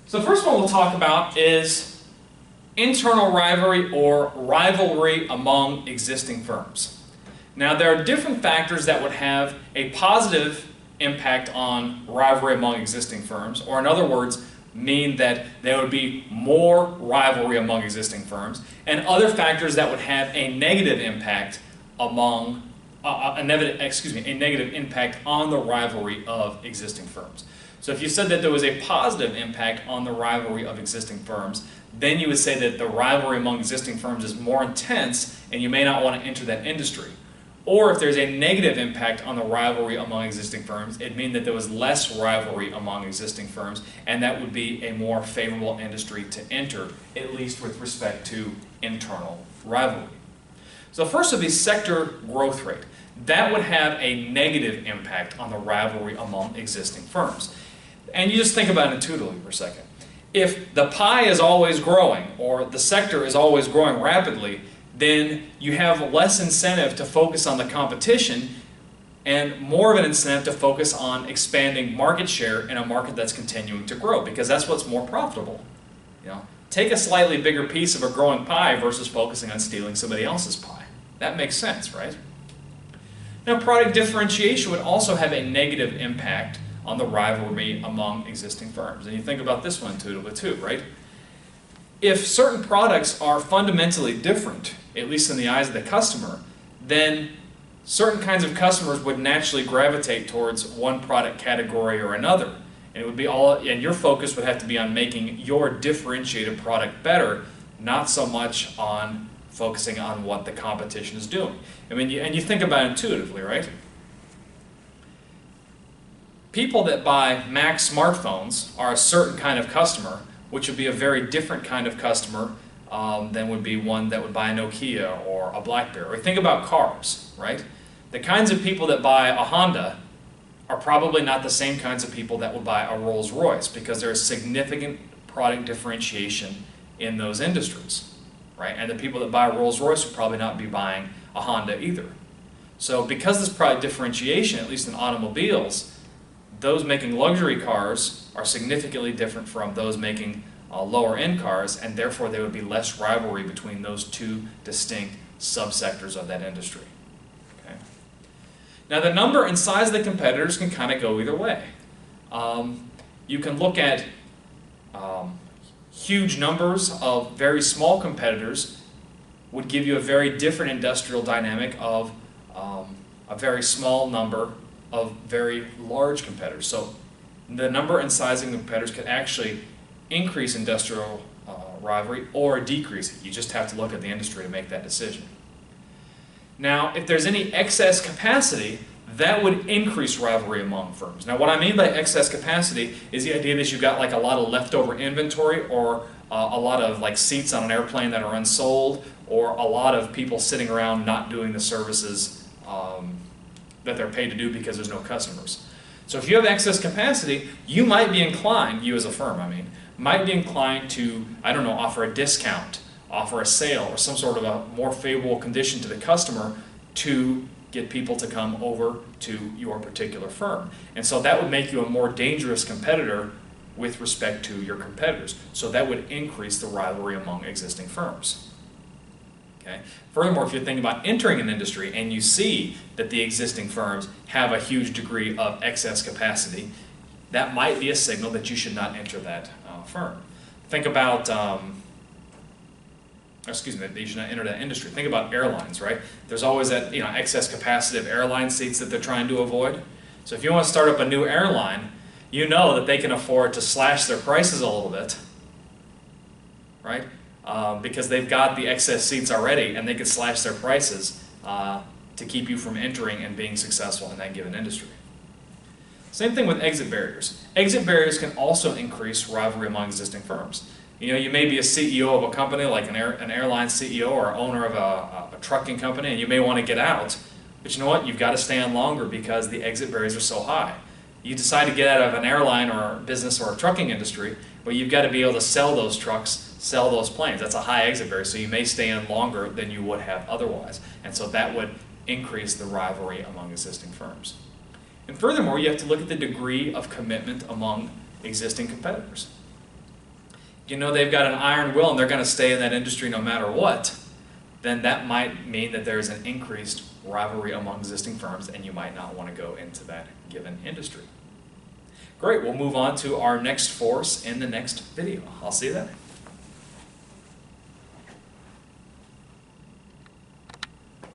So the first one we'll talk about is internal rivalry or rivalry among existing firms. Now there are different factors that would have a positive impact on rivalry among existing firms, or in other words, mean that there would be more rivalry among existing firms, and other factors that would have a negative impact among a negative impact on the rivalry of existing firms. So if you said that there was a positive impact on the rivalry of existing firms, then you would say that the rivalry among existing firms is more intense and you may not want to enter that industry. Or if there's a negative impact on the rivalry among existing firms, it'd mean that there was less rivalry among existing firms, and that would be a more favorable industry to enter, at least with respect to internal rivalry. So first would be sector growth rate. That would have a negative impact on the rivalry among existing firms. And you just think about it intuitively for a second. If the pie is always growing, or the sector is always growing rapidly, then you have less incentive to focus on the competition and more of an incentive to focus on expanding market share in a market that's continuing to grow, because that's what's more profitable. You know, take a slightly bigger piece of a growing pie versus focusing on stealing somebody else's pie. That makes sense, right? Now, product differentiation would also have a negative impact on the rivalry among existing firms. And you think about this one intuitively too, right? If certain products are fundamentally different, at least in the eyes of the customer, then certain kinds of customers would naturally gravitate towards one product category or another. And it would be and your focus would have to be on making your differentiated product better, not so much on focusing on what the competition is doing. I mean, and you think about it intuitively, right? People that buy Mac smartphones are a certain kind of customer, which would be a very different kind of customer than would be one that would buy a Nokia or a BlackBerry. Or think about cars, right? The kinds of people that buy a Honda are probably not the same kinds of people that will buy a Rolls-Royce, because there is significant product differentiation in those industries, right? And the people that buy a Rolls-Royce would probably not be buying a Honda either. So because there's product differentiation, at least in automobiles, those making luxury cars are significantly different from those making lower-end cars, and therefore there would be less rivalry between those two distinct subsectors of that industry. Okay. Now, the number and size of the competitors can kind of go either way. You can look at huge numbers of very small competitors would give you a very different industrial dynamic of a very small number of very large competitors. So the number and sizing of competitors could actually increase industrial rivalry or decrease it. You just have to look at the industry to make that decision. Now, if there's any excess capacity, that would increase rivalry among firms. Now, what I mean by excess capacity is the idea that you've got like a lot of leftover inventory, or a lot of like seats on an airplane that are unsold, or a lot of people sitting around not doing the services that they're paid to do because there's no customers. So if you have excess capacity, you might be inclined, you as a firm, might be inclined to, I don't know, offer a discount, offer a sale, or some sort of a more favorable condition to the customer to get people to come over to your particular firm. And so that would make you a more dangerous competitor with respect to your competitors. So that would increase the rivalry among existing firms. Okay. Furthermore, if you're thinking about entering an industry and you see that the existing firms have a huge degree of excess capacity, that might be a signal that you should not enter that firm. Think about, that you should not enter that industry. Think about airlines, right? There's always that excess capacity of airline seats that they're trying to avoid. So if you want to start up a new airline, you know that they can afford to slash their prices a little bit, right? Because they've got the excess seats already, and they can slash their prices to keep you from entering and being successful in that given industry. Same thing with exit barriers. Exit barriers can also increase rivalry among existing firms. You may be a CEO of a company, like an airline CEO or owner of a trucking company, and you may want to get out, but you know what? You've got to stay on longer because the exit barriers are so high. You decide to get out of an airline or business or a trucking industry, well, you've got to be able to sell those trucks, sell those planes. That's a high exit barrier, so you may stay in longer than you would have otherwise. And so that would increase the rivalry among existing firms. And furthermore, you have to look at the degree of commitment among existing competitors. you know they've got an iron will and they're going to stay in that industry no matter what, then that might mean that there's an increased rivalry among existing firms and you might not want to go into that given industry. Great, we'll move on to our next force in the next video. I'll see you then.